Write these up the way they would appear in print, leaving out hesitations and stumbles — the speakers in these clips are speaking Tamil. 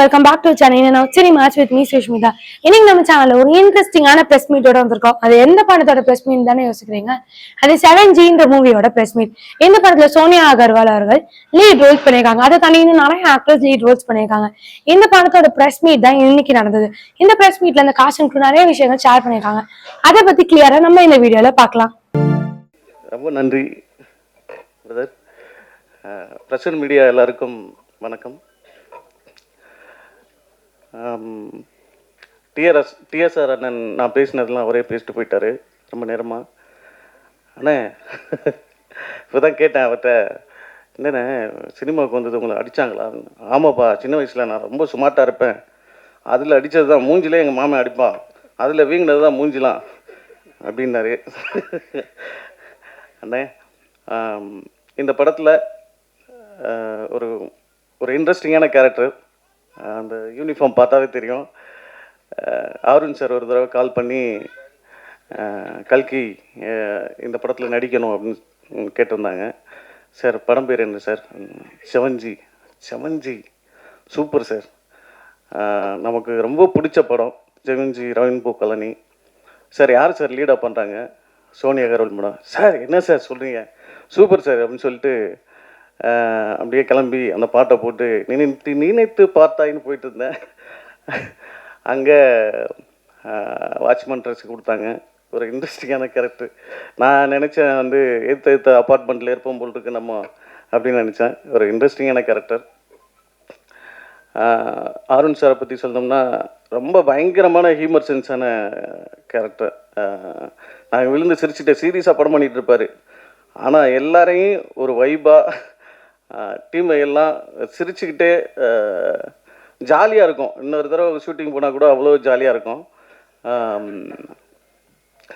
Welcome back to channel. நான் சரி மேட்ச் வித் மீ சுஷ்மிதா. இன்னைக்கு நம்ம சேனல்ல ஒரு இன்ட்ரெஸ்டிங்கான பிரஸ் மீட்டோட வந்திருக்கோம். அது எந்த படத்தோட பிரஸ் மீட் தானே யோசிக்கிறீங்க? அது 7Gன்ற மூவியோட பிரஸ் மீட். இந்த படத்துல சோனியா அகர்வால் அவர்கள் லீட் ரோல்ஸ் பண்ணியிருக்காங்க. அதை தாண்டி இன்னும் நிறைய ஆக்டர்ஸ் லீட் ரோல்ஸ் பண்ணியிருக்காங்க. இந்த படத்தோட பிரஸ் மீட் தான் இன்னைக்கு நடந்தது. இந்த பிரஸ் மீட்ல இந்த காஸ்டியூம்க்கு நிறைய விஷயங்கள் ஷேர் பண்ணியிருக்காங்க. அதை பத்தி கிளியரா நம்ம இந்த வீடியோல பார்க்கலாம். ரொம்ப நன்றி பிரதர். பிரசன்ட் மீடியா எல்லாருக்கும் வணக்கம். டிஎஸ்ஆர் அண்ணன் நான் பேசினதெல்லாம் அவரே பேசிட்டு போயிட்டாரு ரொம்ப நேரமாக. அண்ணே இப்போ தான் கேட்டேன் அவர்கிட்ட, என்னண்ணே சினிமாவுக்கு வந்தது உங்களை அடித்தாங்களா? ஆமாப்பா, சின்ன வயசில் நான் ரொம்ப சுமார்ட்டாக இருப்பேன், அதில் அடித்தது தான் மூஞ்சிலே எங்கள் மாமன் அடிப்பான், அதில் வீங்கினது தான் மூஞ்சிலாம் அப்படின்னாரு. அண்ணே இந்த படத்தில் ஒரு ஒரு இன்ட்ரெஸ்டிங்கான கேரக்டர். அந்த யூனிஃபார்ம் பார்த்தாவே தெரியும். ஆருண் சார் ஒரு தடவை கால் பண்ணி கல்கி இந்த படத்தில் நடிக்கணும் அப்படின்னு கேட்டிருந்தாங்க. சார் படம் பேர் என்ன சார்? 7G சூப்பர் சார், நமக்கு ரொம்ப பிடிச்ச படம் 7G ரெயின்போ காலனி. சார் யார் சார் லீடாக பண்ணுறாங்க? சோனியா அகர்வால் மேடம். சார் என்ன சார் சொல்கிறீங்க, சூப்பர் சார் அப்படின்னு சொல்லிட்டு அப்படியே கிளம்பி அந்த பாட்டை போட்டு நினைத்து பார்த்தாயின்னு போயிட்டு இருந்தேன். அங்கே வாட்ச்மேன் ட்ரெஸ் கொடுத்தாங்க. ஒரு இன்ட்ரெஸ்டிங்கான கேரக்டர். நான் நினச்சேன் வந்து ஏற்ற அப்பார்ட்மெண்ட்டில் இருப்போம் போல் இருக்கு நம்ம அப்படின்னு நினச்சேன். ஒரு இன்ட்ரெஸ்டிங்கான கேரக்டர். ஆருண் சாரை பற்றி சொல்லணும்னா ரொம்ப பயங்கரமான ஹியூமர் சென்ஸான கேரக்டர். நாங்கள் விழுந்து சிரிச்சுட்டு சீரியஸாக படம் பண்ணிகிட்டு இருப்பார். ஆனால் எல்லாரையும் ஒரு வைபாக டீமை எல்லாம் சிரிச்சுக்கிட்டே ஜாலியாக இருக்கும். இன்னொரு தடவை ஷூட்டிங் போனால் கூட அவ்வளோ ஜாலியாக இருக்கும்.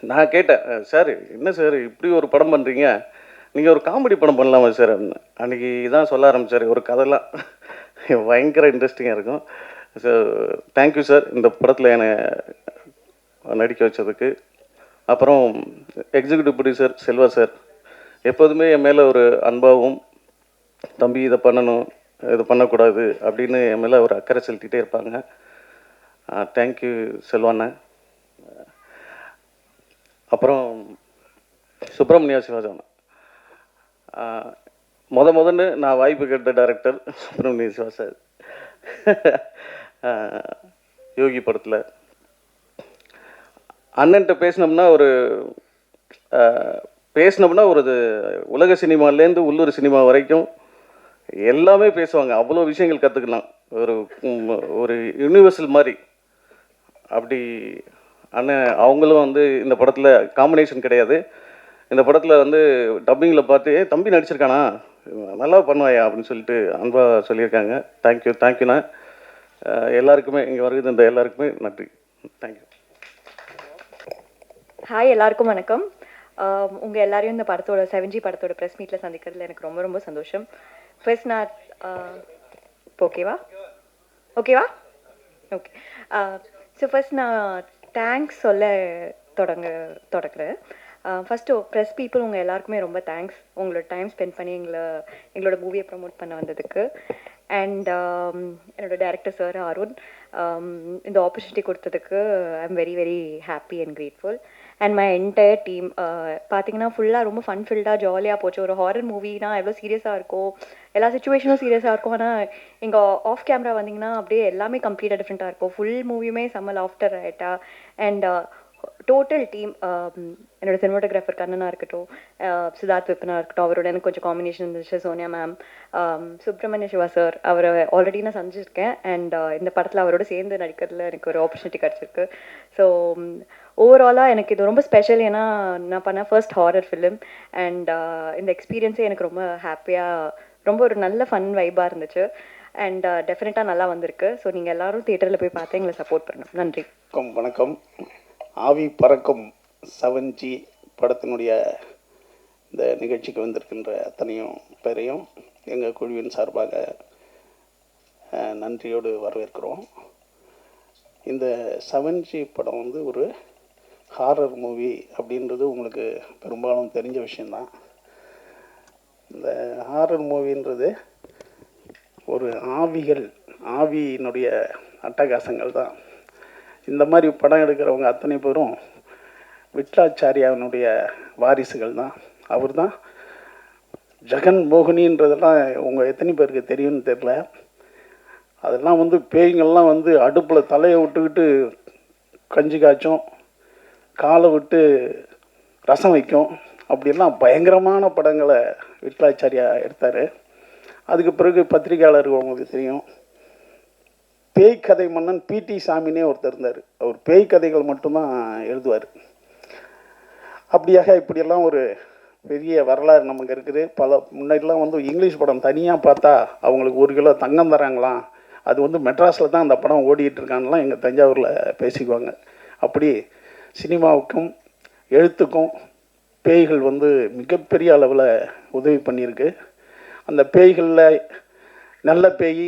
நான் கேட்டேன், சார் என்ன சார் இப்படி ஒரு படம் பண்ணுறீங்க, நீங்கள் ஒரு காமெடி படம் பண்ணலாமா சார் அப்படின்னு. அன்றைக்கி தான் சொல்ல ஆரம்பித்தார் ஒரு கதைலாம். பயங்கர இன்ட்ரெஸ்டிங்காக இருக்கும். ஸோ தேங்க்யூ சார் இந்த படத்தில் என்னை நடிக்க வச்சதுக்கு. அப்புறம் எக்ஸிக்யூட்டிவ் ப்ரொடியூசர் செல்வா சார் எப்போதுமே என் மேலே ஒரு அன்பாகவும், தம்பி இதை பண்ணணும் இது பண்ணக்கூடாது அப்படின்னு என் மேலே ஒரு அக்கறை செலுத்திகிட்டே இருப்பாங்க. தேங்க்யூ செல்வாண்ண. அப்புறம் சுப்பிரமணியா சிவாஜான். முதன்னு நான் வாய்ப்பு கேட்ட டைரக்டர் சுப்பிரமணிய சிவா சார். யோகி படத்தில் அண்ணன்ட்ட பேசினோம்னா ஒரு உலக சினிமாலேருந்து உள்ளூர் சினிமா வரைக்கும் எல்லாமே பேசுவாங்க. அவ்வளோ விஷயங்கள் கற்றுக்கலாம். ஒரு யூனிவர்சல் மாதிரி. அப்படி அண்ணன் அவங்களும் வந்து இந்த படத்தில் காம்பினேஷன் கிடையாது. இந்த படத்தில் வந்து டப்பிங்கில் பார்த்து தம்பி நடிச்சிருக்கானா, நல்லா பண்ணுவாயா அப்படின்னு சொல்லிட்டு அன்பாக சொல்லியிருக்காங்க. தேங்க்யூண்ணா. எல்லாருக்குமே இங்கே வருது இந்த எல்லாருக்குமே நன்றி. தேங்க்யூ. ஹாய், எல்லாருக்கும் வணக்கம். உங்கள் எல்லாரையும் இந்த படத்தோட 7G படத்தோட ப்ரெஸ் மீட்டில் சந்திக்கிறதுல எனக்கு ரொம்ப ரொம்ப சந்தோஷம். ஃபர்ஸ்ட் நான் ஓகேவா ஓகே. ஸோ ஃபர்ஸ்ட் நான் தேங்க்ஸ் சொல்ல தொடங்குறேன். ஃபஸ்ட்டு ப்ரெஸ் பீப்புள் உங்கள் எல்லாருக்குமே ரொம்ப தேங்க்ஸ், உங்களோட டைம் ஸ்பெண்ட் பண்ணி எங்களோட மூவியை ப்ரமோட் பண்ண வந்ததுக்கு. அண்ட் என்னோட டைரக்டர் சார் அருண் இந்த ஆப்பர்ச்சுனிட்டி கொடுத்ததுக்கு I am very very happy and grateful. And my entire team பார்த்தீங்கன்னா ஃபுல்லாக ரொம்ப ஃபன் ஃபில்டாக ஜாலியாக போச்சு. ஒரு ஹாரர் மூவினா எவ்வளோ சீரியஸாக இருக்கும், எல்லா சுச்சுவேஷனும் சீரியஸாக இருக்கும். ஆனால் இங்கே ஆஃப் கேமரா வந்தீங்கன்னா அப்படியே எல்லாமே கம்ப்ளீட்டாக டிஃப்ரெண்ட்டாக இருக்கும். ஃபுல் மூவியுமே செம்ம லாஃப்டர் ஆகிட்டா. அண்ட் டோட்டல் டீம், என்னோட சினிமாட்டோகிராஃபர் கண்ணனாக இருக்கட்டும், சித்தார்த் விப்பனாக இருக்கட்டும், அவரோட எனக்கு கொஞ்சம் காம்பினேஷன் இருந்துச்சு. சோனியா மேம், சுப்பிரமணிய சிவா சார், அவரை ஆல்ரெடி நான் சந்திச்சிருக்கேன். அண்ட் இந்த படத்தில் அவரோட சேர்ந்து நடிக்கிறதுல எனக்கு ஒரு ஆப்பர்ச்சுனிட்டி கிடச்சிருக்கு. ஸோ ஓவராலாக எனக்கு இது ரொம்ப ஸ்பெஷல். ஏன்னா நான் பண்ண ஃபர்ஸ்ட் ஹாரர் ஃபிலிம். அண்ட் இந்த எக்ஸ்பீரியன்ஸே எனக்கு ரொம்ப ஹாப்பியாக, ரொம்ப ஒரு நல்ல ஃபன் வைபாக இருந்துச்சு. அண்ட் டெஃபினட்டாக நல்லா வந்திருக்கு. ஸோ நீங்கள் எல்லோரும் தியேட்டரில் போய் பார்த்து எங்களை சப்போர்ட் பண்ணணும். நன்றி. வணக்கம். ஆவி பறக்கும் 7G படத்தினுடைய இந்த நிகழ்ச்சிக்கு வந்திருக்கின்ற அத்தனையும் பேரையும் எங்கள் குழுவின் சார்பாக நன்றியோடு வரவேற்கிறோம். இந்த 7G படம் வந்து ஒரு ஹாரர் மூவி அப்படின்றது உங்களுக்கு பெரும்பாலும் தெரிஞ்ச விஷயந்தான். இந்த ஹாரர் மூவின்றது ஒரு ஆவிகள் ஆவியினுடைய அட்டகாசங்கள் தான். இந்த மாதிரி படம் எடுக்கிறவங்க அத்தனை பேரும் விட்லாச்சாரியாவினுடைய வாரிசுகள் தான். அவர் தான் ஜெகன் மோகினின்றதெல்லாம் உங்கள் எத்தனை பேருக்கு தெரியும்னு தெரில. அதெல்லாம் வந்து பேய்கள்லாம் வந்து அடுப்பில் தலையை விட்டுக்கிட்டு கஞ்சி காய்ச்சும், காலை விட்டு ரசம் வைக்கும். அப்படியெல்லாம் பயங்கரமான படங்களை விட்லாச்சாரியா எடுத்தார். அதுக்கு பிறகு பத்திரிகையாளர்கள் உங்களுக்கு தெரியும், பேய் கதை மன்னன் பிடி சாமினே ஒருத்தர் இருந்தார். அவர் பேய் கதைகள் மட்டும்தான் எழுதுவார். அப்படியாக இப்படியெல்லாம் ஒரு பெரிய வரலாறு நமக்கு இருக்குது. முன்னாடிலாம் வந்து இங்கிலீஷ் படம் தனியாக பார்த்தா அவங்களுக்கு 1 கிலோ தங்கம் தராங்களாம். அது வந்து மெட்ராஸில் தான் அந்த படம் ஓடிட்டு இருக்கான்லாம் எங்கள் தஞ்சாவூரில் பேசிக்குவாங்க. அப்படி சினிமாவுக்கும் எழுத்துக்கும் பேய்கள் வந்து மிகப்பெரிய அளவில் உதவி பண்ணியிருக்கு. அந்த பேய்களில் நல்ல பேய்,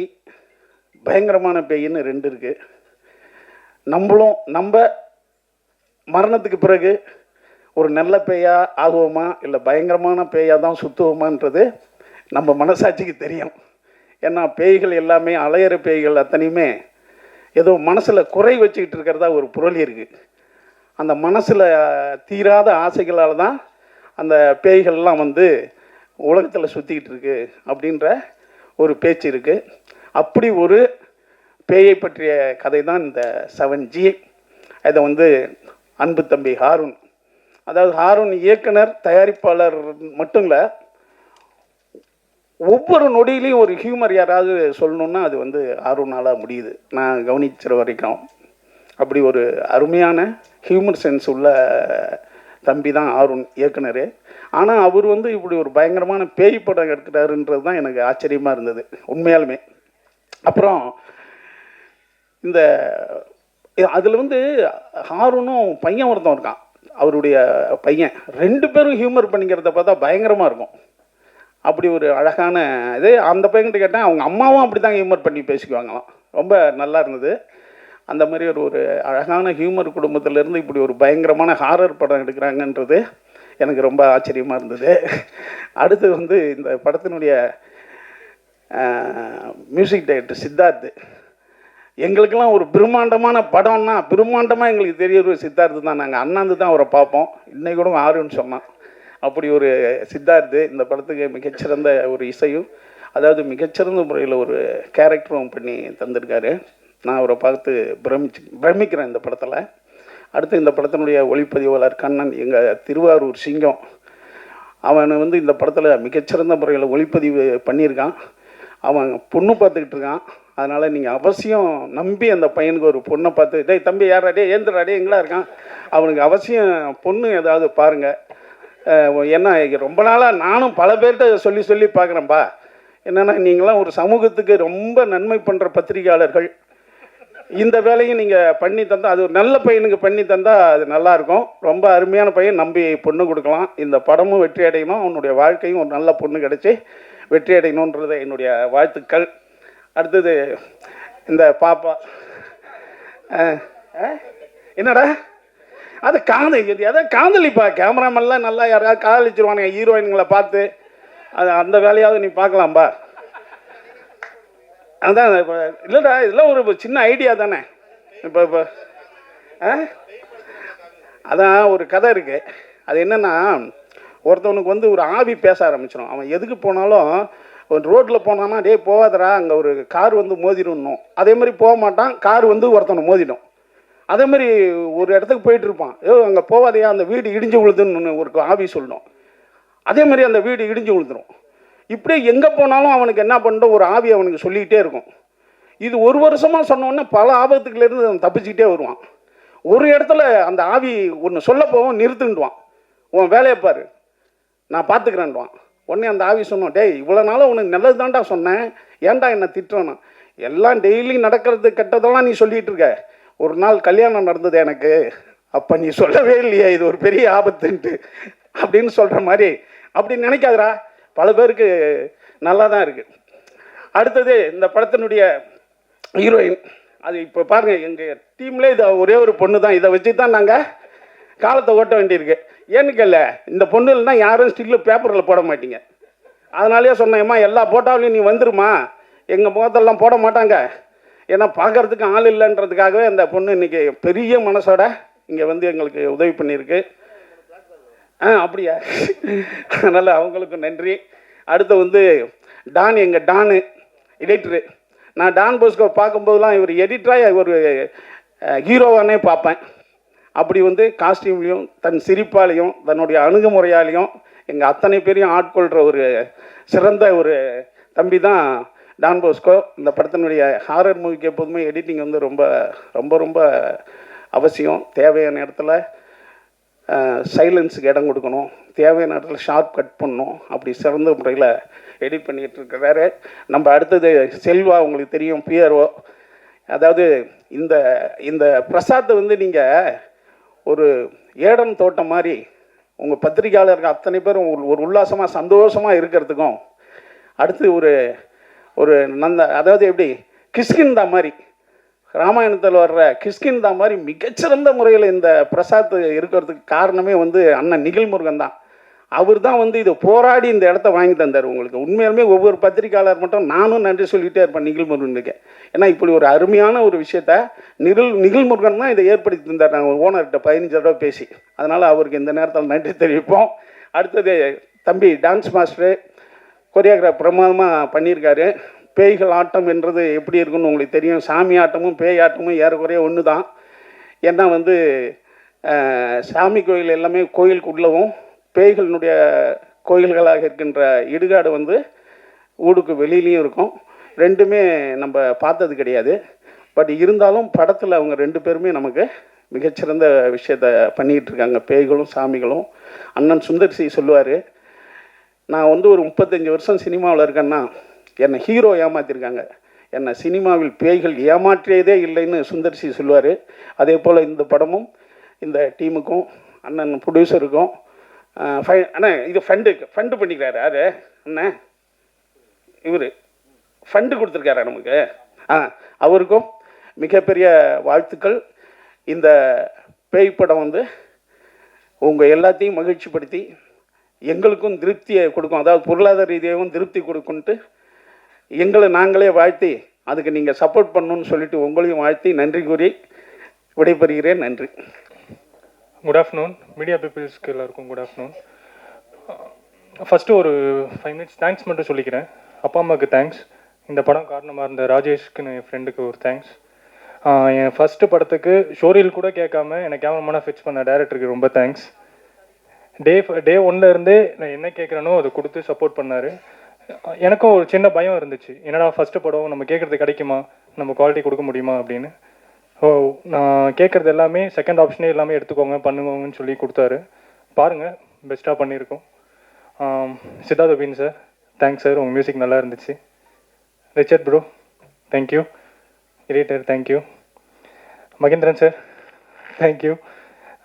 பயங்கரமான பேயின்னு 2 இருக்குது. நம்ம மரணத்துக்கு பிறகு ஒரு நல்ல பேயா ஆகுவோமா இல்லை பயங்கரமான பேயாக தான் சுற்றுவோமான்றது நம்ம மனசாட்சிக்கு தெரியும். ஏன்னா பேய்கள் எல்லாமே அலையிற பேய்கள் அத்தனையுமே ஏதோ மனசில் குறை வச்சுக்கிட்டு இருக்கிறதா ஒரு புரளி இருக்குது. அந்த மனசில் தீராத ஆசைகளால் தான் அந்த பேய்கள்லாம் வந்து உலகத்தில் சுற்றிக்கிட்டு இருக்கு அப்படின்ற ஒரு பேச்சு இருக்குது. அப்படி ஒரு பேயை பற்றிய கதை தான் இந்த 7G. இதை வந்து அன்பு தம்பி ஹாரூன், அதாவது ஹாரூன் இயக்குனர் தயாரிப்பாளர் மட்டும் இல்லை, ஒவ்வொரு நொடியிலையும் ஒரு ஹியூமர் யாராவது சொல்லணுன்னா அது வந்து ஹாரூனால் முடியுது. நான் கவனிச்சிற வரைக்கும் அப்படி ஒரு அருமையான ஹியூமர் சென்ஸ் உள்ள தம்பி தான் ஹாரூன் இயக்குனர். ஆனால் அவர் வந்து இப்படி ஒரு பயங்கரமான பேய் படம் எடுக்கிறாருன்றது தான் எனக்கு ஆச்சரியமாக இருந்தது உண்மையாலுமே. அப்புறம் இந்த அதில் வந்து ஹாரூனும் பையன் ஒருத்தன் இருக்கான், அவருடைய பையன், 2 பேரும் ஹியூமர் பண்ணிக்கிறத பார்த்தா பயங்கரமாக இருக்கும். அப்படி ஒரு அழகான இது. அந்த பையன்கிட்ட கேட்டேன், அவங்க அம்மாவும் அப்படி தான் ஹியூமர் பண்ணி பேசிக்குவாங்களாம். ரொம்ப நல்லா இருந்தது. அந்த மாதிரி ஒரு அழகான ஹியூமர் குடும்பத்திலேருந்து இப்படி ஒரு பயங்கரமான ஹாரர் படம் எடுக்கிறாங்கன்றது எனக்கு ரொம்ப ஆச்சரியமாக இருந்தது. அடுத்து வந்து இந்த படத்தினுடைய மியூசிக் டைரக்டர் சித்தார்த். எங்களுக்கெல்லாம் ஒரு பிரம்மாண்டமான படம்னா பிரம்மாண்டமாக எங்களுக்கு தெரியற சித்தார்த்து தான். நாங்கள் அண்ணாந்து தான் அவரை பார்ப்போம். இன்னைக்கு கூட ஆறுன்னு சொன்னான். அப்படி ஒரு சித்தார்த்து இந்த படத்துக்கு மிகச்சிறந்த ஒரு இசையும், அதாவது மிகச்சிறந்த முறையில் ஒரு கேரக்டரும் பண்ணி தந்திருக்காரு. நான் அவரை பார்த்து பிரமிக்கிறேன் இந்த படத்தில். அடுத்து இந்த படத்தினுடைய ஒளிப்பதிவாளர் கண்ணன், எங்கள் திருவாரூர் சிங்கம். அவன் வந்து இந்த படத்தில் மிகச்சிறந்த முறையில் ஒளிப்பதிவு பண்ணியிருக்கான். அவன் பொண்ணு பார்த்துக்கிட்டு இருக்கான். அதனால் நீங்கள் அவசியம் நம்பி அந்த பையனுக்கு ஒரு பொண்ணை பார்த்து, டேய் தம்பி யாராடே ஏந்திராடே எங்களா இருக்கான், அவனுக்கு அவசியம் பொண்ணு ஏதாவது பாருங்கள். ஏன்னா ரொம்ப நாளாக நானும் பல பேர்கிட்ட சொல்லி பார்க்குறேன்ப்பா. என்னென்னா நீங்களாம் ஒரு சமூகத்துக்கு ரொம்ப நன்மை பண்ணுற பத்திரிகையாளர்கள். இந்த வேலையும் நீங்கள் பண்ணி தந்தால், அது ஒரு நல்ல பையனுக்கு பண்ணி தந்தால் அது நல்லாயிருக்கும். ரொம்ப அருமையான பையன், நம்பி பொண்ணு கொடுக்கலாம். இந்த படமும் வெற்றி அடையணும், அவனுடைய வாழ்க்கையும் ஒரு நல்ல பொண்ணு கிடச்சி வெற்றி அடையணுன்றது என்னுடைய வாழ்த்துக்கள். அடுத்தது இந்த பாப்பா என்னடா அது காதலிப்பா. கேமராமேன்லாம் நல்லா யாராவது காதலிச்சிருவானுங்க ஹீரோயின்களை பார்த்து. அந்த வேலையாவது நீ பார்க்கலாம்பா. அதான் இப்போ இல்லைடா, இதெல்லாம் ஒரு சின்ன ஐடியா தானே. இப்போ அதான் ஒரு கதை இருக்குது. அது என்னென்னா, ஒருத்தவனுக்கு வந்து ஒரு ஆவி பேச ஆரம்பிச்சிடும். அவன் எதுக்கு போனாலும் ஒரு ரோட்டில் போனான்னா, டே போகாதரா அங்கே ஒரு கார் வந்து மோதிடணும். அதே மாதிரி போக மாட்டான், கார் வந்து ஒருத்தவனை மோதிடும். அதே மாதிரி ஒரு இடத்துக்கு போயிட்டு இருப்பான், அங்கே போகாதையா அந்த வீடு இடிஞ்சு விழுதுன்னு ஒரு ஆவி சொல்லணும். அதே மாதிரி அந்த வீடு இடிஞ்சு விழுந்துடும். இப்படியே எங்கே போனாலும் அவனுக்கு என்ன பண்ணுறோம், ஒரு ஆவி அவனுக்கு சொல்லிக்கிட்டே இருக்கும். இது 1 வருஷமாக சொன்னோன்னே பல ஆபத்துக்குலேருந்து அவன் தப்பிச்சுக்கிட்டே வருவான். ஒரு இடத்துல அந்த ஆவி ஒன்று சொல்ல போவோம், நிறுத்துண்டுவான். உன் வேலையை பாரு, நான் பார்த்துக்கிறேன்டுவான். உடனே அந்த ஆவி சொன்னோம், டேய் இவ்வளோ நாளும் உனக்கு நல்லது தான்டா சொன்னேன், ஏன்டா என்னை திட்டுறேன்னா, எல்லாம் டெய்லி நடக்கிறது கெட்டதெல்லாம் நீ சொல்லிகிட்டு இருக்க. ஒரு நாள் கல்யாணம் நடந்தது எனக்கு, அப்போ நீ சொல்லவே இல்லையா இது ஒரு பெரிய ஆபத்துன்ட்டு அப்படின்னு சொல்கிற மாதிரி. அப்படி நினைக்காதரா, பல பேருக்கு நல்லா தான் இருக்குது. அடுத்தது இந்த படத்தினுடைய ஹீரோயின். அது இப்போ பாருங்கள், எங்கள் டீம்லேயே இது ஒரே ஒரு பொண்ணு தான். இதை வச்சு தான் நாங்கள் காலத்தை ஓட்ட வேண்டியிருக்கு. ஏன்னு கேள்ல, இந்த பொண்ணு இல்லைன்னா யாரும் ஸ்டில்லு பேப்பரில் போட மாட்டீங்க. அதனாலேயே சொன்னேம்மா, எல்லா போட்டாவிலையும் நீ வந்துருமா, எங்கள் முகத்தெல்லாம் போட மாட்டாங்க. ஏன்னா பார்க்கறதுக்கு ஆள் இல்லைன்றதுக்காகவே அந்த பொண்ணு இன்றைக்கி பெரிய மனசோட இங்கே வந்து எங்களுக்கு உதவி பண்ணியிருக்கு. அப்படியா? அதனால் அவங்களுக்கும் நன்றி. அடுத்து வந்து டான், எங்கள் டானு எடிட்ரு. நான் டான் போஸ்கோ பார்க்கும்போதெல்லாம் இவர் எடிட்டராக ஒரு ஹீரோவானே பார்ப்பேன். அப்படி வந்து காஸ்டியூம்லேயும் தன் சிரிப்பாலையும் தன்னுடைய அணுகுமுறையாலையும் எங்கள் அத்தனை பேரையும் ஆட்கொள்கிற ஒரு சிறந்த ஒரு தம்பி தான் டான் போஸ்கோ. இந்த படத்தினுடைய ஹாரர் மூவிக்கு எப்போதுமே எடிட்டிங் வந்து ரொம்ப ரொம்ப ரொம்ப அவசியம். தேவையான இடத்துல சைலன்ஸுக்கு இடம் கொடுக்கணும், தேவையான இடத்துல ஷார்ப் கட் பண்ணணும். அப்படி சிறந்த முறையில் எடிட் பண்ணிகிட்டு இருக்கிறாரு. நம்ம அடுத்தது செல்வா, உங்களுக்கு தெரியும், பிஆர்ஓ. அதாவது இந்த இந்த பிரசாத்தை வந்து நீங்கள் ஒரு ஏடன் தோட்டம் மாதிரி உங்கள் பத்திரிகையாளர்கள் அத்தனை பேரும் ஒரு உல்லாசமாக சந்தோஷமாக இருக்கிறதுக்கும், அடுத்து ஒரு ஒரு அதாவது எப்படி கிஷ்கிந்தா மாதிரி, ராமாயணத்தில் வர்ற கிஷ்கிந்தா மாதிரி மிகச்சிறந்த முறையில் இந்த பிரசாத் இருக்கிறதுக்கு காரணமே வந்து அண்ணன் நிகில்முருகன் தான். அவர் தான் வந்து இதை போராடி இந்த இடத்த வாங்கி தந்தார் உங்களுக்கு. உண்மையாலுமே ஒவ்வொரு பத்திரிகையாளர் மட்டும் நானும் நன்றி சொல்லிகிட்டே இருப்பேன் நிகில்முருகனுக்கு. ஏன்னா இப்படி ஒரு அருமையான ஒரு விஷயத்த நிகில்முருகன் தான் இதை ஏற்படுத்தி தந்தார். நாங்கள் ஓனர்கிட்ட 15 தடவை பேசி, அதனால் அவருக்கு இந்த நேரத்தில் நன்றி தெரிவிப்போம். அடுத்தது தம்பி டான்ஸ் மாஸ்டரு, கொரியோகிராஃப் பிரமாதமாக பண்ணியிருக்காரு. பேய்கள் ஆட்டம் என்றது எப்படி இருக்குன்னு உங்களுக்கு தெரியும். சாமி ஆட்டமும் பேய் ஆட்டமும் ஏறக்குறைய ஒன்று தான். ஏன்னா வந்து சாமி கோயில் எல்லாமே கோயிலுக்குள்ளவும், பேய்களினுடைய கோயில்களாக இருக்கின்ற இடுகாடு வந்து ஊருக்கு வெளியிலையும் இருக்கும். ரெண்டுமே நம்ம பார்த்தது கிடையாது. பட் இருந்தாலும் படத்தில் அவங்க 2 பேருமே நமக்கு மிகச்சிறந்த விஷயத்தை பண்ணிக்கிட்டு இருக்காங்க, பேய்களும் சாமிகளும். அண்ணன் சுந்தர் சி சொல்லுவார், நான் வந்து ஒரு 35 வருஷம் சினிமாவில் இருக்கேன்னா என்னை ஹீரோ ஏமாற்றிருக்காங்க, என்னை சினிமாவில் பேய்கள் ஏமாற்றியதே இல்லைன்னு சுந்தர் சி சொல்லுவார். அதே போல் இந்த படமும் இந்த டீமுக்கும் அண்ணன் ப்ரொடியூசருக்கும் அண்ணா இது ஃபண்டு பண்ணிக்கிறாரு. யார் அண்ணன்? இவர் ஃபண்டு கொடுத்துருக்காரா நமக்கு? அவருக்கும் மிகப்பெரிய வாழ்த்துக்கள். இந்த பேய் படம் வந்து உங்கள் எல்லாத்தையும் மகிழ்ச்சிப்படுத்தி எங்களுக்கும் திருப்தியை கொடுக்கும், அதாவது பொருளாதார ரீதியாகவும் திருப்தி கொடுக்குன்ட்டு எங்களை நாங்களே வாழ்த்தி அதுக்கு நீங்கள் சப்போர்ட் பண்ணணுன்னு சொல்லிட்டு உங்களையும் வாழ்த்தி நன்றி கூறி விடைபெறுகிறேன். நன்றி. குட் ஆஃப்டர்நூன் மீடியா பீப்புள்ஸ்க்கு எல்லாருக்கும் குட் ஆஃப்டர்நூன். ஃபஸ்ட்டு ஒரு 5 மினிட்ஸ் தேங்க்ஸ் மட்டும் சொல்லிக்கிறேன். அப்பா அம்மாவுக்கு தேங்க்ஸ். இந்த படம் காரணமாக இருந்த ராஜேஷ்க்கு, என் ஃப்ரெண்டுக்கு ஒரு தேங்க்ஸ். என் ஃபஸ்ட்டு படத்துக்கு ஷோரீல் கூட கேட்காம என்னை கேமராமேனாக ஃபிக்ஸ் பண்ண டேரக்டருக்கு ரொம்ப தேங்க்ஸ். டே 1ல இருந்தே நான் என்ன கேட்குறேனோ அதை கொடுத்து சப்போர்ட் பண்ணார். எனக்கும் ஒரு சின்ன பயம் இருந்துச்சு, என்னடா ஃபஸ்ட்டு படம் நம்ம கேட்குறது கிடைக்குமா, நம்ம குவாலிட்டி கொடுக்க முடியுமா அப்படின்னு. நான் கேட்குறது எல்லாமே செகண்ட் ஆப்ஷனே எல்லாமே எடுத்துக்கோங்க பண்ணுவாங்கன்னு சொல்லி கொடுத்தாரு. பாருங்கள், பெஸ்ட்டாக பண்ணியிருக்கோம். சித்தார்த் அபின் சார் தேங்க்ஸ் சார், உங்கள் மியூசிக் நல்லா இருந்துச்சு. Richard bro thank you. Editor thank you. Mahendran sir thank you.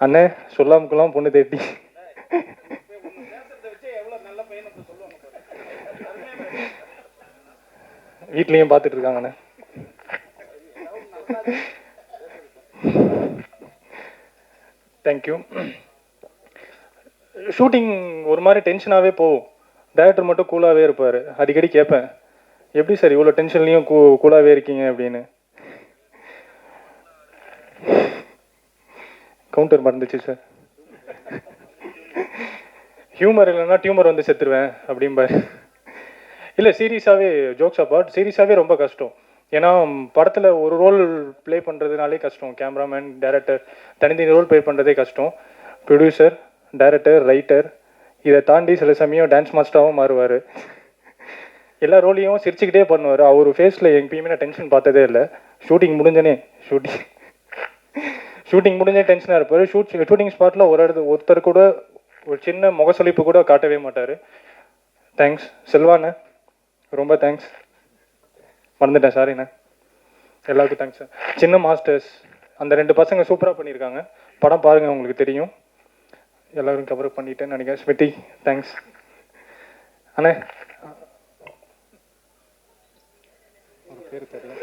அண்ணே சொல்லாமுக்கெல்லாம் பொண்ணு தேட்டி. வீட்லேயும் பார்த்துட்டு இருக்காங்கண்ணே. தேங்க்யூ. ஷூட்டிங் ஒரு மாதிரி டென்ஷனாகவே போகும், டைரக்டர் மட்டும் கூலாகவே இருப்பார். அடிக்கடி கேட்பேன், எப்படி சார் இவ்வளோ டென்ஷன்லேயும் கூலாகவே இருக்கீங்க அப்படின்னு. கவுண்டர் மறந்துச்சு சார். ஹியூமர் இல்லைன்னா டியூமர் வந்து செத்துருவேன் அப்படிம்பார். இல்லை சீரியஸாகவே, ஜோக்ஸ் அப்பார்ட், சீரியஸாகவே ரொம்ப கஷ்டம். ஏன்னா படத்தில் ஒரு ரோல் ப்ளே பண்ணுறதுனாலே கஷ்டம். கேமராமேன், டைரக்டர் தனித்தனி ரோல் ப்ளே பண்ணுறதே கஷ்டம். ப்ரொடியூசர், டைரக்டர், ரைட்டர், இதை தாண்டி சில சமயம் டான்ஸ் மாஸ்டராகவும் மாறுவார். எல்லா ரோலையும் சிரிச்சுக்கிட்டே பண்ணுவார். அவர் ஃபேஸில் எப்பயுமே நான் டென்ஷன் பார்த்ததே இல்லை. ஷூட்டிங் முடிஞ்சனே டென்ஷனாக இருப்பார். ஷூட்டிங் ஸ்பாட்டில் ஒருத்தர் கூட ஒரு சின்ன முகசொலிப்பு கூட காட்டவே மாட்டார். தேங்க்ஸ் செல்வாண்ணே, ரொம்ப தேங்க்ஸ். மறந்துட்டேன், சாரிண்ணே. எல்லாருக்கும் தேங்க்ஸ் சார். சின்ன மாஸ்டர்ஸ், அந்த 2 பசங்க சூப்பராக பண்ணியிருக்காங்க. படம் பாருங்கள், உங்களுக்கு தெரியும். எல்லோரும் கவர் பண்ணிட்டேன்னு நினைக்கிறேன். ஸ்மிருதி தேங்க்ஸ். அண்ணே அவர் பேர் தெரியல,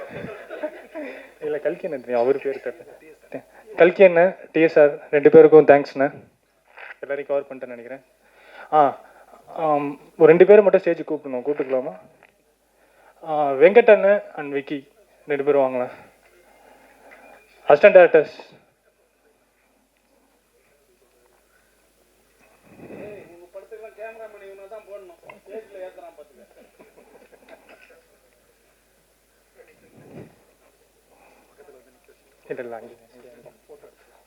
இல்லை கல்கி என்ன தெரியும், அவர் பேர் தெரியல. கல்கி என்ன, டிஎஸ்ஆர் 2 பேருக்கும் தேங்க்ஸ்ண்ணே. எல்லாரையும் கவர் பண்ணிட்டேன்னு நினைக்கிறேன். ஒரு 2 பேரை மட்டும் ஸ்டேஜ் கூப்பிட்டுக்கலாமா? வெங்கட் அண்ட் விக்கி 2 பேரும் வாங்கலாம். அசிஸ்டன்ட் டேரக்டர்ஸ்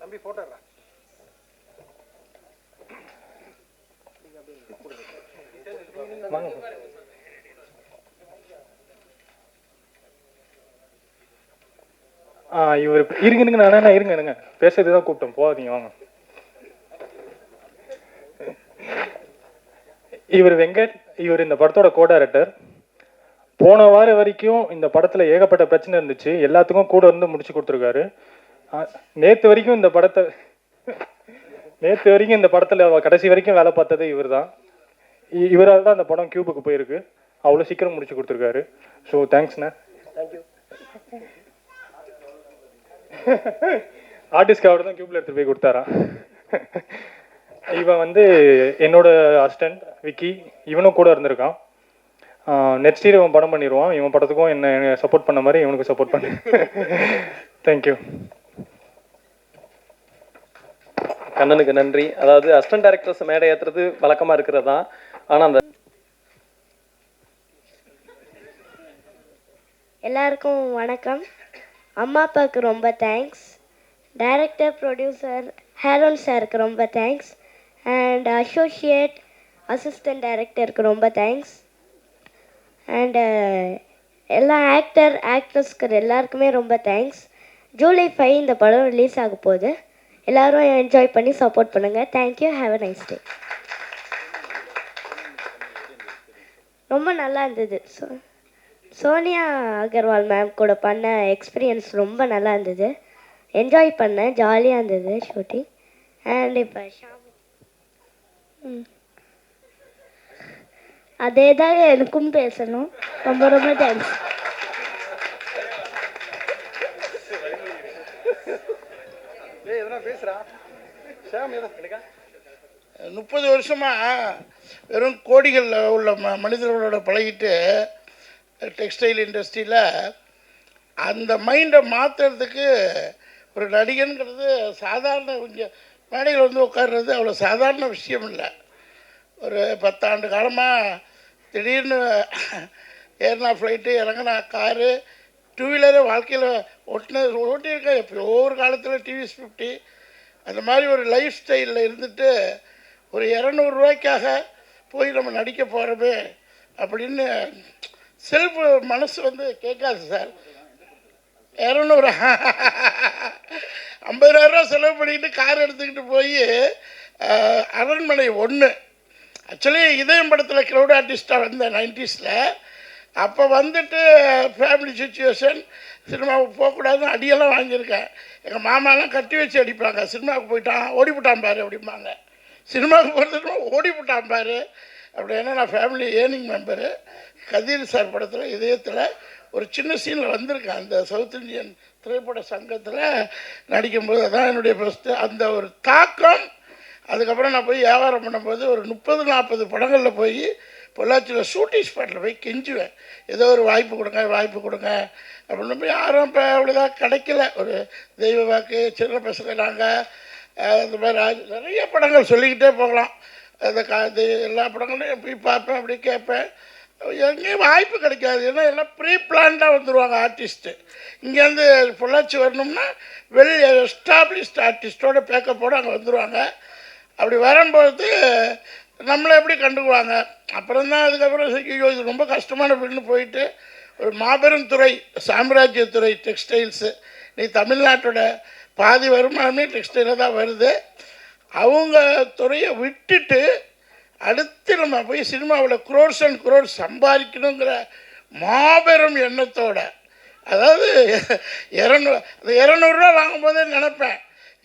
தம்பி போட்டோ வாங்க. இவர் இருங்க அண்ணா இருங்க பேசுறது தான் கூப்பிட்டோம், போகாதீங்க வாங்க. இவர் வெங்கட், இவர் இந்த படத்தோட கோ டைரக்டர். போன வாரம் வரைக்கும் இந்த படத்துல ஏகப்பட்ட பிரச்சனை இருந்துச்சு, எல்லாத்துக்கும் கூட இருந்து முடிச்சு கொடுத்துருக்காரு. நேற்று வரைக்கும் இந்த படத்துல கடைசி வரைக்கும் வேலை பார்த்தது இவர் தான். இவரால் தான் அந்த படம் கியூபுக்கு போயிருக்கு, அவ்வளோ சீக்கிரம் முடிச்சு கொடுத்துருக்காரு. ஸோ தேங்க்ஸ்ண்ணா. தேங்க்யூ. ஆர்டிஸ்ட்க்கு அவர் தான் கியூப்ல எடுத்து போய் கொடுத்தாரா. இவன் வந்து என்னோட அசிஸ்டன்ட் விக்கி, இவனும் கூட இருந்திருக்கான். நெக்ஸ்ட் இயர் இவன் படம் பண்ணிடுவான். இவன் படத்துக்கும் என்ன சப்போர்ட் பண்ண மாதிரி இவனுக்கு சப்போர்ட் பண்ணு. தேங்க்யூ. கண்ணனுக்கு நன்றி. அதாவது அசிஸ்டன்ட் டைரக்டர்ஸ் மேடை ஏற்றுறது வழக்கமாக இருக்கிறது தான். ஆனால் அந்த எல்லாருக்கும் வணக்கம். அம்மா அப்பாவுக்கு ரொம்ப தேங்க்ஸ். டைரக்டர் ப்ரொடியூசர் ஹேரோன் சாருக்கு ரொம்ப தேங்க்ஸ். அண்ட் அசோசியேட் அசிஸ்டன்ட் டைரக்டருக்கு ரொம்ப தேங்க்ஸ். அண்டு எல்லா ஆக்ட்ரஸ்க்கு எல்லாருக்குமே ரொம்ப தேங்க்ஸ். ஜூலை 5 இந்த படம் ரிலீஸ் ஆக போகுது. எல்லோரும் என்ஜாய் பண்ணி சப்போர்ட் பண்ணுங்கள். Thank you. Have a nice day. ரொம்ப நல்லா இருந்தது. சோனியா அகர்வால் மேம் கூட பண்ண எக்ஸ்பீரியன்ஸ் ரொம்ப நல்லா இருந்தது. என்ஜாய் பண்ணேன், ஜாலியாக இருந்தது ஷூட்டிங். அண்ட் இப்போ அதே தான் எனக்கும் பேசணும். ரொம்ப ரொம்ப தேங்க்ஸ். பேசுறா 30 வருஷமாக வெறும் கோடிகளில் உள்ள மனிதர்களோட பழகிட்டு டெக்ஸ்டைல் இண்டஸ்ட்ரியில் அந்த மைண்டை மாற்றுறதுக்கு ஒரு நடிகனுங்கிறது சாதாரண கொஞ்சம் மேடையில் வந்து உட்கார்றது அவ்வளோ சாதாரண விஷயம் இல்லை. ஒரு 10 ஆண்டு காலமாக திடீர்னு ஏறினா ஃப்ளைட்டு, இறங்கினா காரு, 2 வீலரு வாழ்க்கையில் ஓட்டியிருக்கேன். எப்போ ஒவ்வொரு காலத்தில் டிவிஎஸ் 50 அந்த மாதிரி ஒரு லைஃப் ஸ்டைலில் இருந்துட்டு ஒரு 200 ரூபாய்க்காக போய் நம்ம நடிக்க போகிறோமே அப்படின்னு செல்ஃப் மனசு வந்து கேட்காது சார். 200 50,000 செலவு பண்ணிக்கிட்டு கார் எடுத்துக்கிட்டு போய் அரண்மனை 1 ஆக்சுவலி இதயம் படத்தில் க்ரௌட் ஆர்டிஸ்டாக வந்தேன் 90ஸ்ல. அப்போ வந்துட்டு ஃபேமிலி சுச்சுவேஷன், சினிமாவுக்கு போகக்கூடாதுன்னு அடியெல்லாம் வாங்கியிருக்கேன். எங்கள் மாமாலாம் கட்டி வச்சு அடிப்பாங்க. சினிமாவுக்கு போயிட்டான் ஓடிவிட்டான் பாரு அப்படிம்பாங்க. சினிமாவுக்கு போகிறதுக்கு ஓடிவிட்டான் பாரு அப்படின்னா நான் ஃபேமிலி ஏர்னிங் மெம்பரு. கதிர் சார் படத்தில் இதயத்தில் ஒரு சின்ன சீனில் வந்திருக்கேன். அந்த சவுத் இந்தியன் திரைப்பட சங்கத்தில் நடிக்கும்போது அதான் என்னுடைய ஃபஸ்ட்டு அந்த ஒரு தாக்கம். அதுக்கப்புறம் நான் போய் வியாபாரம் பண்ணும்போது ஒரு 30-40 படங்களில் போய் பொள்ளாச்சியில் ஷூட்டிங் ஸ்பாட்டில் போய் கெஞ்சுவேன், ஏதோ ஒரு வாய்ப்பு கொடுங்க அப்படின்னு. போய் யாரும் இப்போ அவ்வளோதான் கிடைக்கல. ஒரு தெய்வ வாக்கு, சின்ன பசங்க நாங்கள், இந்த மாதிரி நிறைய படங்கள் சொல்லிக்கிட்டே போகலாம். அந்த எல்லா படங்களையும் போய் பார்ப்பேன், அப்படி கேட்பேன். எங்கேயும் வாய்ப்பு கிடைக்காது. ஏன்னா எல்லாம் ப்ரீ பிளான்டாக வந்துடுவாங்க ஆர்டிஸ்ட்டு. இங்கேருந்து பொள்ளாச்சி வரணும்னா வெல் எஸ்டாப்ளிஷ்ட் ஆர்டிஸ்ட்டோட பேக்கப்போடு அங்கே வந்துடுவாங்க. அப்படி வரும்போது நம்மளை எப்படி கண்டுக்குவாங்க. அப்புறம் தான் அதுக்கப்புறம் ஐயோ இது ரொம்ப கஷ்டமான வீடுன்னு போயிட்டு ஒரு மாபெரும் துறை, சாம்ராஜ்யத்துறை டெக்ஸ்டைல்ஸு. நீ தமிழ்நாட்டோட பாதி வருமானமே டெக்ஸ்டைலில் தான் வருது. அவங்க துறையை விட்டுட்டு அடுத்து நம்ம போய் சினிமாவில் குரோர்ஸ் அண்ட் குரோர்ஸ் சம்பாதிக்கணுங்கிற மாபெரும் எண்ணத்தோட, அதாவது 200 ரூபா வாங்கும்போதே நினப்பேன்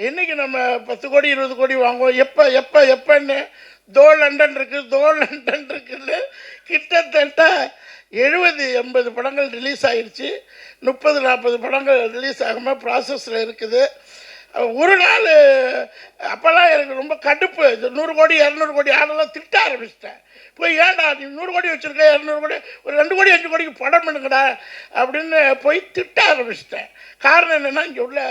இன்றைக்கி நம்ம 10 கோடி 20 கோடி வாங்குவோம். எப்போன்னு தோ லண்டன் இருக்குன்னு கிட்டத்தட்ட 70-80 படங்கள் ரிலீஸ் ஆகிடுச்சு. 30-40 படங்கள் ரிலீஸ் ஆகாமல் ப்ராசஸில் இருக்குது. ஒரு நாள் அப்போல்லாம் எனக்கு ரொம்ப கடுப்பு. இந்த 100 கோடி 200 கோடி ஆடெல்லாம் திட்ட ஆரம்பிச்சிட்டேன். போய் ஏன்டா நீ 100 கோடி வச்சுருக்க 200 கோடி ஒரு 2 கோடி 5 கோடிக்கு படம் பண்ணுங்கடா அப்படின்னு போய் திட்ட ஆரம்பிச்சிட்டேன். காரணம் என்னென்னா இங்கே உள்ள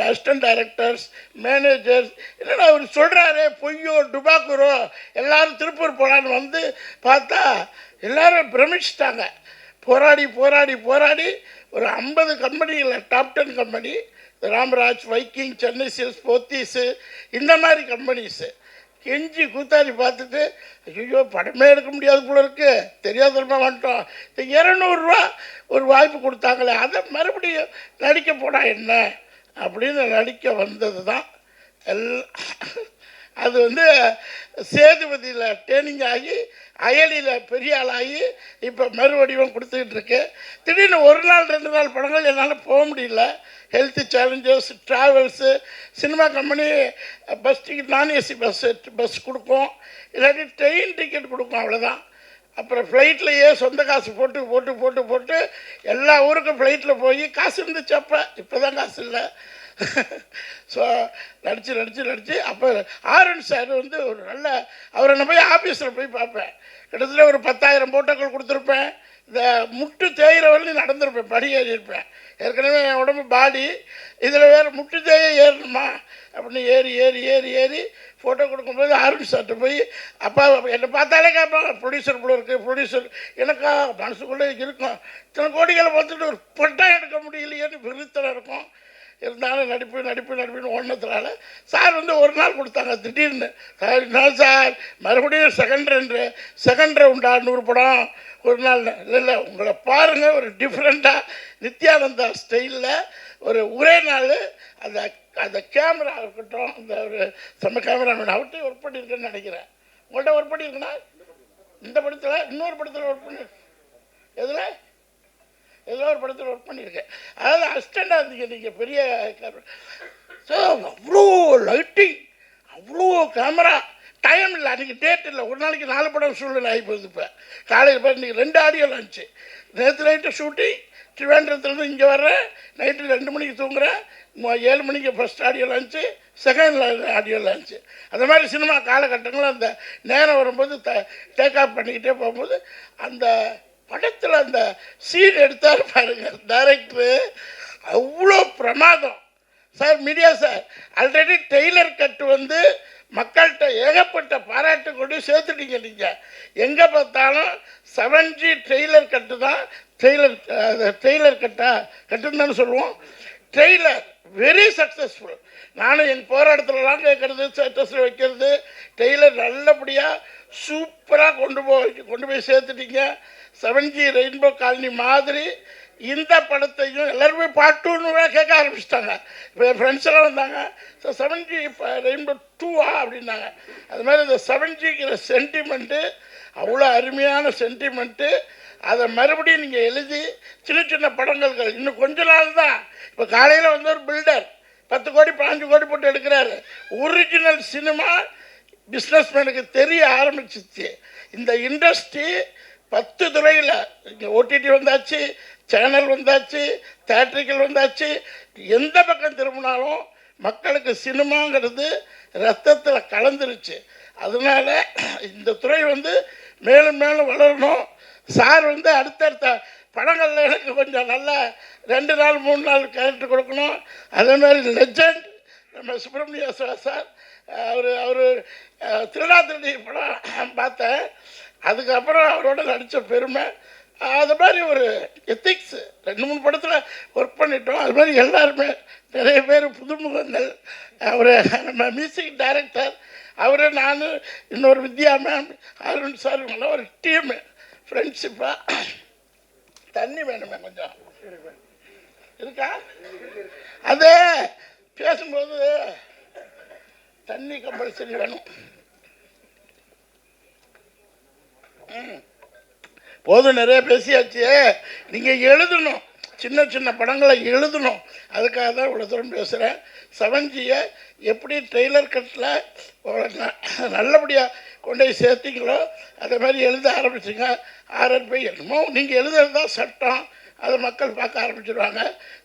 அசிஸ்டன்ட் டைரக்டர்ஸ் மேனேஜர்ஸ் என்னடா அவர் சொல்கிறாரு பொய்யோ டுபாக்கூரோ எல்லாரும் திருப்பூர் போகலான்னு வந்து பார்த்தா எல்லாரும் பிரமிச்சிட்டாங்க. போராடி போராடி போராடி ஒரு 50 கம்பெனிகளில் top 10 company Ramraj, Viking, Chennai Silks, Pothys இந்த மாதிரி கம்பெனிஸு கெஞ்சி கூத்தாடி பார்த்துட்டு ஐயோ படமே எடுக்க முடியாது போல இருக்கு தெரியாதமா வந்துட்டோம். இந்த 200 ரூபா ஒரு வாய்ப்பு கொடுத்தாங்களே அதை மறுபடியும் நடிக்க போனால் என்ன அப்படின்னு நடிக்க வந்தது தான் அது வந்து சேதுபதியில் ட்ரெயினிங் ஆகி அயலியில் பெரிய ஆளாகி இப்போ மறுவடிவம் கொடுத்துக்கிட்டு இருக்கு. திடீர்னு 1 நாள் 2 நாள் படங்கள் என்னால் போக முடியல. Health challenges, travels, cinema company bus ticket நான் ஏசி பஸ் கொடுக்கும், இல்லாட்டி ட்ரெயின் டிக்கெட் கொடுக்கும், அவ்வளோதான். அப்புறம் ஃப்ளைட்லையே சொந்த காசு போட்டு போட்டு போட்டு போட்டு எல்லா ஊருக்கும் ஃப்ளைட்டில் போய் காசு இருந்துச்சு அப்போ, இப்போ தான் காசு இல்லை. ஸோ நடித்து அப்போ ஆரன் சார் வந்து ஒரு நல்ல அவரை நான் போய் ஆஃபீஸில் போய் பார்ப்பேன். கிட்டத்தட்ட ஒரு 10,000 போட்டோக்கள் கொடுத்துருப்பேன். இந்த முட்டு தேயிற வரலையும் நடந்திருப்பேன், படி ஏறி இருப்பேன். ஏற்கனவே என் உடம்பு பாடி, இதில் வேறு முட்டு தேய ஏறணுமா அப்படின்னு ஏறி ஏறி ஏறி ஏறி ஃபோட்டோ கொடுக்கும்போது ஆரன் சார்கிட்ட போய் அப்பா என்னை பார்த்தாலே கேட்பாங்க ப்ரொடியூசர் போல இருக்குது ப்ரொடியூசர். எனக்கா மனசுக்குள்ளே இருக்கும் இத்தனை கோடிகளை பார்த்துட்டு ஒரு பட்டம் எடுக்க முடியலையேன்னு விருத்தனை இருக்கும். இருந்தாலும் நடிப்புன்னு ஓடினதுனால சார் வந்து 1 நாள் கொடுத்தாங்க. திடீர்னு சார் மறுபடியும் செகண்ட் ரவுண்டா 100 படம் 1 நாள் இல்லை உங்களை பாருங்கள் ஒரு டிஃப்ரெண்ட்டாக நித்யானந்தா ஸ்டைலில் ஒரே நாள் அந்த கேமரா இருக்கட்டும், அந்த ஒரு செம்ம கேமராமேன் அவர்கிட்ட ஒர்க் பண்ணியிருக்கேன்னு நினைக்கிறேன். உங்கள்கிட்ட ஒர்க் பண்ணியிருக்கேன்னா இந்த படத்தில் இன்னொரு படத்தில் ஒர்க் பண்ணி எதில் ஏதோ ஒரு படத்தில் ஒர்க் பண்ணியிருக்கேன். அதாவது அசிஸ்டண்டாக இருந்தீங்க நீங்கள் பெரிய. ஸோ அவ்வளோ லைட்டிங், அவ்வளோ கேமரா, டைம் இல்லை, அன்றைக்கி டேட் இல்லை. ஒரு நாளைக்கு 4 படம் சூழ்நிலை ஆகி போகுது. இப்போ காலையில் போய் இன்றைக்கி 2 ஆடியோ லான்ச்சு. நேற்று நைட்டு ஷூட்டிங், திருவேண்டத்துலேருந்து இங்கே வர்றேன், நைட்டு 2 மணிக்கு தூங்குறேன், 7 மணிக்கு first audio launch, second audio launch. அந்த மாதிரி சினிமா காலகட்டங்களில் அந்த நேரம் வரும்போது டேக் ஆஃப் பண்ணிக்கிட்டே போகும்போது அந்த படத்தில் அந்த சீன் எடுத்தார் பாருங்க டைரக்டரு, அவ்வளோ பிரமாதம் sir. Media sir already trailer cut வந்து மக்கள்கிட்ட ஏகப்பட்ட பாராட்டு கொண்டு சேர்த்துட்டீங்க. நீங்கள் எங்கே பார்த்தாலும் 7G ட்ரெய்லர் கட்டு தான். ட்ரெய்லர் கட்டுன்னு தானே சொல்லுவோம். Trailer very successful. நானும் எங்கள் போராட்டத்துலலாம் கேட்குறது, ஸ்டேட்டஸில் வைக்கிறது, டெய்லர் நல்லபடியாக சூப்பராக கொண்டு போய் சேர்த்துட்டீங்க. 7G ரெயின்போ காலனி மாதிரி இந்த படத்தையும் எல்லாருமே பார்ட் 2ன்னு கேட்க ஆரம்பிச்சிட்டாங்க. இப்போ என் ஃப்ரெண்ட்ஸ் எல்லாம் வந்தாங்க, ஸோ 7G ரெயின்போ 2வா அப்படின்னாங்க. அது மாதிரி இந்த 7Gங்கிற சென்டிமெண்ட்டு அவ்வளோ அருமையான சென்டிமெண்ட்டு. அதை மறுபடியும் நீங்கள் எழுதி சின்ன சின்ன படங்கள் இன்னும் கொஞ்ச நாள் தான். இப்போ காலையில் வந்து ஒரு பில்டர் 10 கோடி 15 கோடி போட்டு எடுக்கிறாரு. ஒரிஜினல் சினிமா பிஸ்னஸ்மேனுக்கு தெரிய ஆரம்பிச்சிச்சு. இந்த இண்டஸ்ட்ரி 10 துறையில் இங்கே ஓடிடி வந்தாச்சு, சேனல் வந்தாச்சு, தேட்டரிக்கல் வந்தாச்சு. எந்த பக்கம் திரும்பினாலும் மக்களுக்கு சினிமாங்கிறது ரத்தத்தில் கலந்துருச்சு. அதனால் இந்த துறை வந்து மேலும் மேலும் வளரணும். சார் வந்து அடுத்தடுத்த படங்களில் எனக்கு கொஞ்சம் நல்லா 2 நாள் 3 நாள் கேரக்டர் கொடுக்கணும். அதே மாதிரி லெஜண்ட் நம்ம சுப்பிரமணிய சார், அவர் திருடாத்திருடி படம் பார்த்தேன். அதுக்கப்புறம் அவரோட நடித்த பெருமை. அது மாதிரி ஒரு எத்திக்ஸ் 2-3 படத்தில் ஒர்க் பண்ணிட்டோம். அது மாதிரி எல்லாருமே நிறைய பேர் புதுமுகங்கள். அவர் நம்ம மியூசிக் டைரக்டர், அவர், நான், இன்னொரு வித்யா மேம், அருண் சார், இவங்களாம் ஒரு டீமு ஃப்ரெண்ட்ஷிப்பாக. தண்ணி வேணுமே கொஞ்சம் இருக்கா? அது பேசும்போது தண்ணி கம்பல்சரி வேணும். போதும், நிறைய பேசியாச்சு. நீங்கள் எழுதணும், சின்ன சின்ன படங்களை எழுதணும். அதுக்காக தான் இவ்வளோ தூரம் பேசுகிறேன். 7Gயை எப்படி ட்ரெய்லர் கட்டில் நல்லபடியாக கொண்டு போய் சேர்த்திங்களோ அதே மாதிரி எழுத ஆரம்பிச்சுங்க. RRP என்னமோ நீங்கள் எழுதுறது தான் சட்டம், அதை மக்கள் பார்க்க ஆரம்பிச்சிடுவாங்க.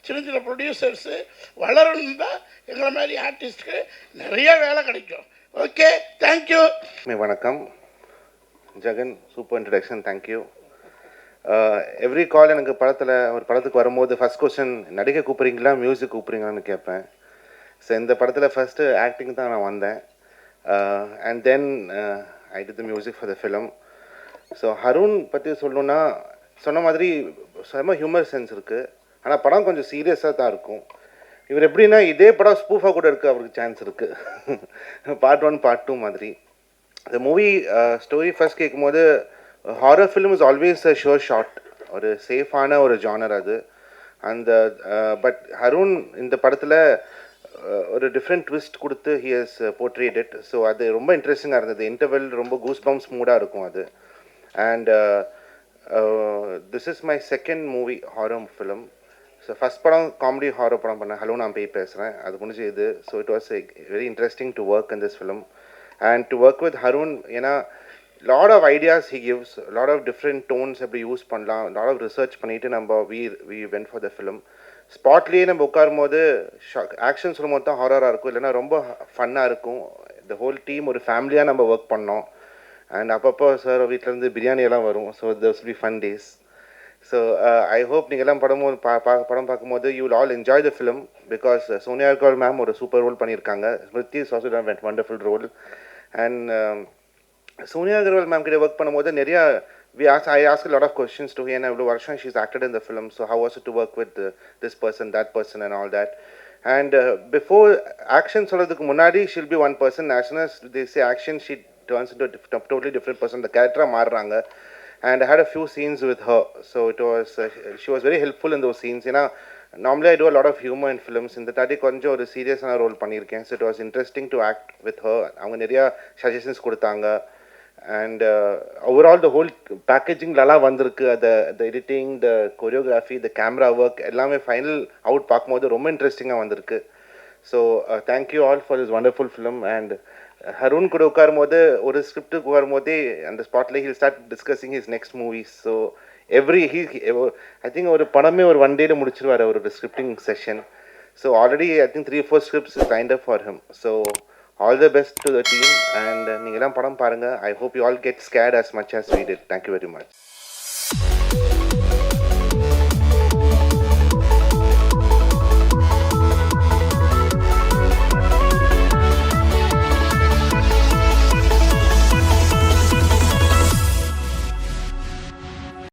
சின்ன சின்ன ப்ரொடியூசர்ஸு வளரணும் தான் எங்களை மாதிரி ஆர்டிஸ்ட்டுக்கு நிறைய வேலை கிடைக்கும். Okay, thank you. வணக்கம். Jagan, super introduction, thank you. Every call எனக்கு ஒரு படத்துக்கு வரும்போது ஃபஸ்ட் கொஸ்டின் நடிகை கூப்பிட்றீங்களா மியூசிக் கூப்பிட்றீங்களான்னு கேட்பேன். ஸோ இந்த படத்தில் ஃபஸ்ட்டு ஆக்டிங் தான் நான் வந்தேன். And then I did the music for the film. So Harun பற்றி சொல்லணுன்னா சொன்ன மாதிரி செம்ம ஹியூமர் சென்ஸ் இருக்குது. ஆனால் படம் கொஞ்சம் சீரியஸாக தான் இருக்கும். இவர் எப்படின்னா இதே படம் ஸ்பூஃபாக கூட இருக்க அவருக்கு சான்ஸ் இருக்குது. பார்ட் 1 பார்ட் 2 மாதிரி. இந்த மூவி ஸ்டோரி ஃபர்ஸ்ட் கேட்கும்போது horror film is always a sure shot, ஒரு சேஃபான ஒரு ஜானர் அது. அந்த பட் ஹருண் இந்த படத்தில் ஒரு டிஃப்ரெண்ட் ட்விஸ்ட் கொடுத்து he has portrayed it. So அது ரொம்ப இன்ட்ரெஸ்டிங்காக இருந்தது. இன்டர்வெல் ரொம்ப கூஸ் பம்ப்ஸ் மூடாக இருக்கும் அது. And this is my second movie horror film. So first படம் காமெடி ஹாரர் படம் பண்ணேன், ஹலோ நான் பேய் பேசுகிறேன், அது முடிஞ்சு இது. So it was very interesting to work in this film and to work with Harun. ஏன்னா lot of ideas he gives, lot of different tones எப்படி யூஸ் பண்ணலாம், lot of research பண்ணிட்டு நம்ம we went for the film. ஸ்பாட்லேயே நம்ம உட்காரும் போது ஆக்ஷன் சொல்லும் போது தான் ஹாரராக இருக்கும், இல்லைன்னா ரொம்ப ஃபன்னாக இருக்கும். the whole team ஒரு ஃபேமிலியாக நம்ம ஒர்க் பண்ணோம். அண்ட் அப்பப்போ சார் வீட்டிலேருந்து பிரியாணி எல்லாம் வரும். So those will be fun days. So I hope நீங்கள் எல்லாம் படம் பார்க்கும்போது you will all enjoy the film because Sonia Agarwal ma'am ஒரு சூப்பர் ரோல் பண்ணியிருக்காங்க. Smriti is also done wonderful role. And Sonia Agarwal ma'am கிட்ட ஒர்க் பண்ணும்போது நிறையா I asked a lot of questions to her, and எவ்வளோ வருஷம் she's acted in the film, so how was it to work with this person, that person and all that. And before action சொல்கிறதுக்கு முன்னாடி she'll be one person. As soon as they say action, she turns into a totally different person. The character மாறுறாங்க. And I had a few scenes with her, so it was she was very helpful in those scenes. Normally I do a lot of humor in films. In the tadi konja or serious ana role பண்ணிருக்கேன். So it was interesting to act with her. அவங்க நிறைய suggestions கொடுத்தாங்க. And overall the whole packaging lala வந்திருக்கு. the editing, the choreography, the camera work எல்லாமே final out பார்க்கும்போது ரொம்ப இன்ட்ரெஸ்டிங்காக வந்திருக்கு. So thank you all for this wonderful film. And Harun கூட உட்காரும்போது ஒரு ஸ்கிரிப்டுக்கு வரும்போதே அந்த ஸ்பாட்ல he'll start discussing his next movies. So I think ஒரு படமே ஒரு 1 டேல முடிச்சிருவார் அவரோட scripting session. So already I think 3-4 scripts is lined up for him. So all the best to the team. And நீங்கள்லாம் படம் பாருங்கள். I hope you all get scared as much as we did. Thank you very much.